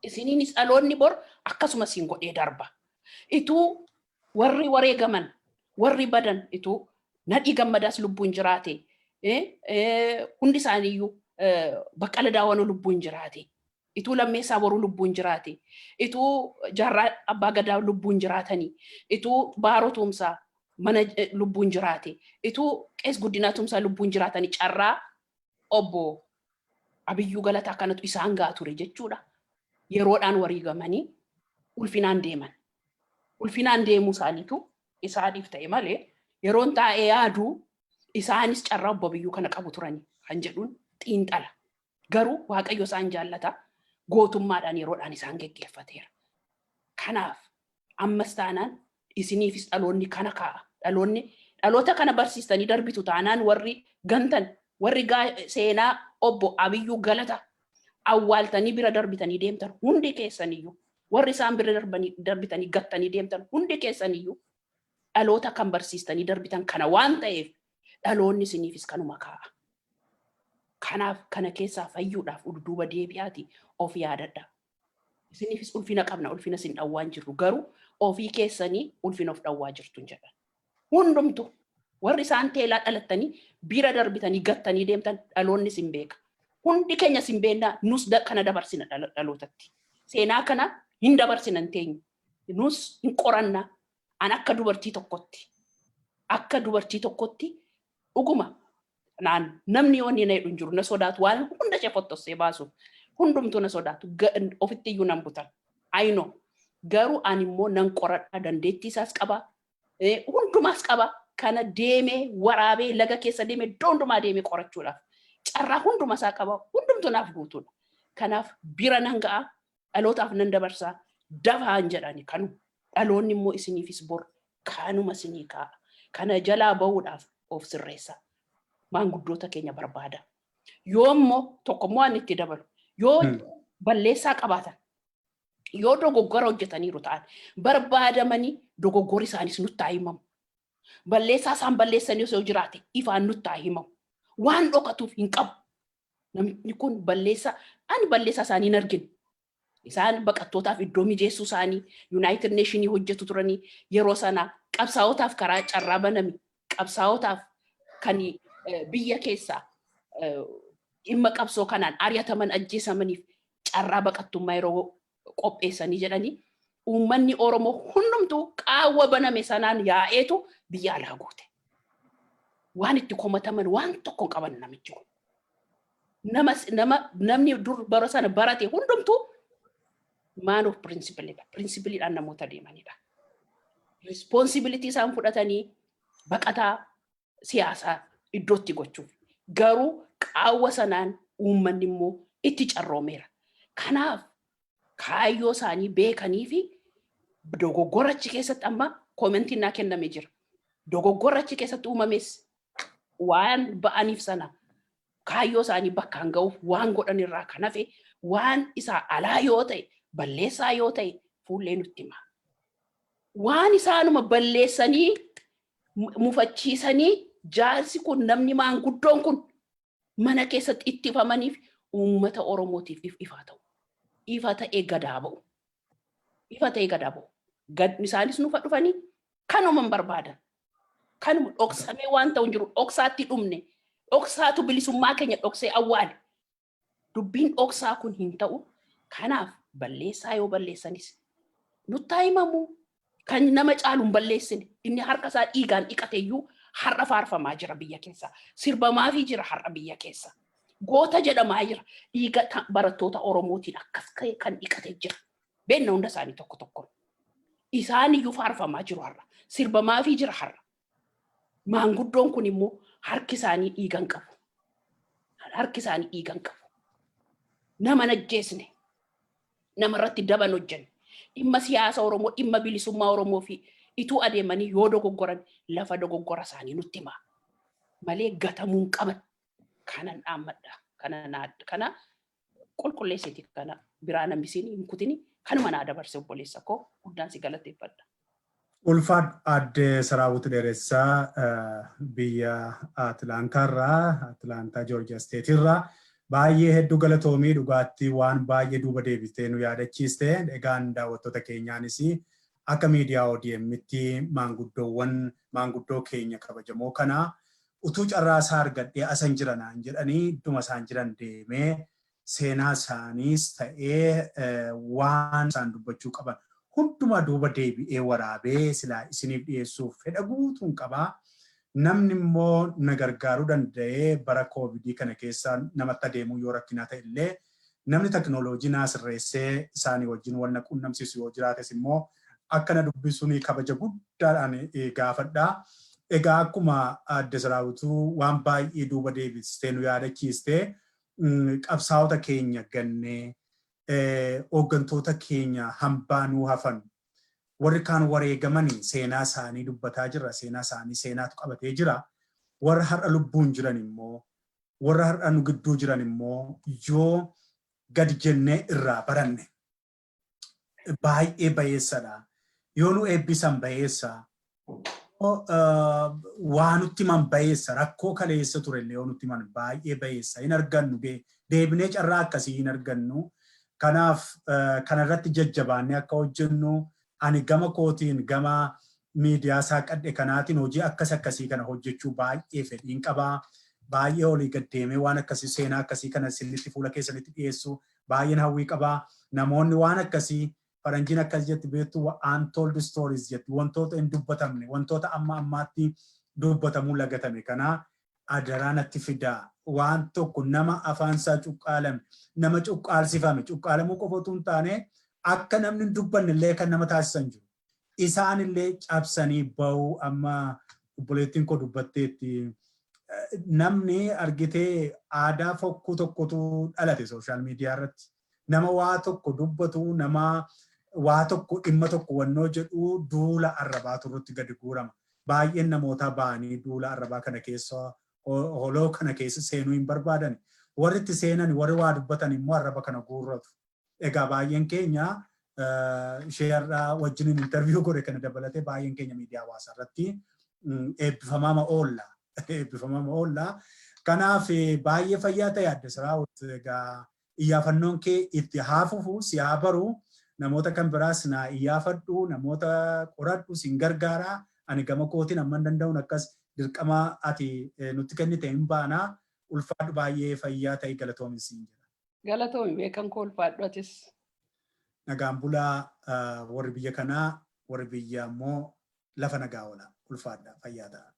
Isiniinis dhaloonni bor akkasuma isin godhee darba. Ituu warri wareegaman warri badan ituu nadhii gammadaas lubbuun jiraate hundi isaaniiyyuu Baqqala Daawwanoo lubbuun jiraate. Ituu Lammeessaa Boruu lubbuun jiraate. Ituu Jaarraa Abbaa Gadaa lubbuun jiraatanii. Ituu Baaroo Tumsaa mana lubbuun jiraate ituu qees Guddinaa Tumsaa lubbuun jiraatanii carraa obbo Abiyyuu Galataa kanatu isaan ga'a ture jechuudha. Yeroodhaan wareegamanii ulfinaan deeman. Ulfinaan deemuu isaaniitu isaaniif ta'e malee yeroon taa'ee yaaduu isaanis carraa obbo Abiyyuu kana qabu turanii kan jedhuun xiinxala. Garuu Waaqayyo isaan jaallata gootummaadhaan yeroodhaan isaan geggeeffateera. Kanaaf ammas taanaan isiniifis dhaloonni kana kaa'a. Dhaloota kana barsiistanii darbitu taanaan warri gantan warri seenaa obbo Abiyyuu Galataa awwaaltanii bira darbitanii deemtan hundi keessaniyyuu warri isaan bira darbitanii gattanii deemtan hundi keessaniyyuu dhaloota kan barsiistanii darbitan kana waan ta'eef dhaloonni isiniifis kanuma kaa'a. Kanaaf kana keessaa fayyuudhaaf udduuba deebi'aati of yaadadha. Isiniifis ulfina qabna ulfina isin dhawwaan jirru garuu ofii keessanii ulfina of dhawwaa jirtu jedhan. Hundumtu warri isaan teelaa dhalattanii bira darbitanii gattanii deemtan dhaloonni isin beeka. Hundi keenya isin beennaa nus kana dabarsina dhalootatti. Seenaa kana hin dabarsina hin teenyu. Nus hin qorannaa an akka dubartii tokkotti dhuguma namni yoonni na hidhu jiru na sodaatu waan hunda ishee fottossee baasuuf hundumtuu na sodaatu ofitti iyyuu nan butan. Ayino garuu ani immoo nan qoradha dandeettii isaas qaba hundumaas qaba kana deemee waraabee laga keessa deemee hundumaa deemee qorachuudhaaf carraa hunduma isaa qaba hundumtuu naaf guutuudha. Kanaaf bira nan ga'a dhalootaaf nan dabarsaa dafaan jedhani kanu dhaloonni immoo isiniifis bor kanuma isinii kaa'a. Kana jalaa bahuudhaaf of sirreessa. Maanguddoota keenya barbaada. Yoo immoo tokkommoo ani itti dabalu yoo balleessaa qabaatan yoo dogoggora hojjetaniiru ta'an barbaadamanii dogoggorri isaanis nutti haa himamu. Balleessaa isaan balleessanii osoo jiraate ifaan nutti haa himamu. Waan dhokatuuf hin qabu. Namni kun balleessaa ani balleessaa isaanii hin arginu. Isaan baqattootaaf iddoo mijeessuu isaanii United Nations hojjetu turanii yeroo sana qabsaa'otaaf karaa carraa baname qabsaa'otaaf kan biyya keessaa dhimma qabsoo kanaan ari'ataman ajjeesamaniif carraa baqattummaa yeroo qopheessanii jedhanii uummanni Oromoo hundumtuu qaawwa baname sanaan yaa'eetu biyya alaa goote. Waan itti komataman waan tokko qaban namichi kun. Namni dur bara sana barate hundumtuu man of principle. Principleedhaan namoota deemanidha. Responsibility isaan fudhatanii baqataa siyaasaa iddootti gochuuf. Garuu qaawwa sanaan uummanni immoo itti carroomeera. Kanaaf kaayyoo isaanii beekanii fi dogoggorachi keessatti amma koomentiin naa kennamee jira. Dogoggorachi keessatti uumames waan ba'aniif sana kaayyoo isaanii bakkaan ga'uuf waan godhan irraa kan hafe waan isaa alaa yoo ta'e balleessaa yoo ta'e fuullee nutti hima. Waan isaanuma balleessanii mufachiisanii jaarsi kun namni maanguddoon kun mana keessatti ittifamaniif uummata Oromootiif ifaa ta'u. Ifa ta'ee gadaa ba'u. Ifa ta'ee gadaa ba'u. Isaanis nufa dhufanii kanuma barbaadan. Kanuma dhoksamee waan ta'u hin jiru dhoksaatti dhumne. Dhoksaatu bilisummaa keenya dhoksee awwaale. Dubbiin dhoksaa kun hin ta'u. Kanaaf balleessaa yoo balleessanis nutti haa himamu. Kan nama caalu hin balleessine inni harka isaa dhiigaan dhiqateeyyuu har'a faarfamaa jira biyya keessa. Sirbamaafii jira har'a biyya keessa. Goota jedhamaa jira. Dhiiga barattoota Oromootiin akkas kan dhiqatee jira. Beenna hunda isaanii tokko tokko. Isaan iyyuu faarfamaa jiru har'a. Sirbamaafii jira har'a. Maanguddoon kun immoo harki isaanii dhiigan qabu. Harki isaanii dhiigan qabu. Nama najjeesne. Nama irratti daban hojjenne. Dhimma siyaasa Oromoo, dhimma bilisummaa Oromoo fi ituu adeemanii yoo dogoggoran lafa dogoggora isaanii nutti hima. Malee gatamuu hin qaban. Kanan dhaammadha. Kana qulqulleessiti kana biraa nambisiin hin kutini kanuma naa dabarse obboleessa koo guddaan si galateeffadha. Ulfaadh Aadde Saraawut Dheeressaa biyya Atlaantaa Joorjiyaa Steetirraa baay'ee hedduu galatoomii dhugaatti waan baay'ee duuba deebistee nu yaadachiiste. Egaan daawwattoota keenyaanis akka miidiyaa ODM'tti maanguddoo keenya kabajamoo kana utuu carraa isaa argadhee asan jiranaan jedhanii idduma isaan jiran deemee seenaa isaaniis ta'ee waan isaan dubbachuu qaban hundumaa duuba deebi'ee waraabee silaa isiniif dhiyeessuuf fedha guutuun qabaa. Namni immoo na gargaaruu danda'ee bara koovidii kana keessa namatti adeemuu yoo rakkinaa ta'e illee namni teknooloojii naa sirreessee isaanii wajjin wal quunnamsiisu yoo jiraates immoo akka na dubbisuun kabaja guddaadhaan gaafadhaa. Egaa akkuma Aadde Saraawutuu waan baay'ee duuba deebistee nu yaadachiistee qabsaa'ota keenya gannee hooggantoota keenya hambaa nuu hafan warri kaan wareegamanii seenaa isaanii dubbataa jira. Seenaa isaanii seenaatu qabatee jira. Warra har'a lubbuun jiran immoo warra har'a nu gidduu jiran immoo yoo gad jennee irraa baranne baay'ee bayeessadha. Yoo nu eebbisan bayeessa. Waan nutti man bayeessa rakkoo kaleessa turellee yoo nutti man baay'ee bayeessa hin argannu deebinee carraa akkasii hin argannu. Kanaaf kanarratti jajjabaannee akka hojjennu ani gama kootiin gama miidiyaa isaa qadhe kanaatiin hojii akkasii kana hojjechuu baay'ee fedhiin qabaa. Baay'ee olii gaddeemee waan akkasii seenaa akkasii kana sirriitti fuula keessanitti dhiyeessu baay'een hawwii qabaa. Namoonni waan akkasii faranjiin akkas jetti beektu untold stories jetti wantoota hin dubbatamne wantoota amma ammaatti dubbatamuu lagatame kana adaraa natti fidaa waan tokko nama afaansaa cuqqaalame nama cuqqaalsifame cuqqaalamuu qofa otoo hin taane akka namni dubbanne illee kan nama taasisan jiru. Isaan illee cabsanii bahuu amma obboleettiin koo dubbatteetti namni argitee aadaa fokkuu tokkotu dhalate sooshaal miidiyaa irratti. Nama waa tokko dubbatu nama waa tokko dhimma tokko wannoo jedhu duula arrabaa turratti gadi guurama. Baay'een namoota ba'anii duula arrabaa kana keessa holoo kana keessa seenuu hin barbaadan. Warri itti seenan warri waa dubbatan immoo arraba kana guurratu. Egaa baay'een keenya isheerraa wajjin interviyuu godhe kana dabalatee baay'een keenya miidiyaa hawaasaa irratti eebbifamaama oolla. Eebbifamaama oolla. Kanaaf baay'ee fayyaa ta'e adda siraawut egaa iyyafannoon kee itti haafufu si haa baru namoota kan biraas naa iyyaafadhu namoota qoradhu sin gargaara ani gama kootiin amma danda'uun akkas dirqama ati nutti kennite hin baana ulfaadhu baay'ee fayyaa ta'e galatoomi siin jira. Galatoomi beekan koo ulfaadhu atis. Nagaan bulaa warri biyya kanaa warri biyya immoo lafa nagaa oola ulfaadha fayyaa ta'a.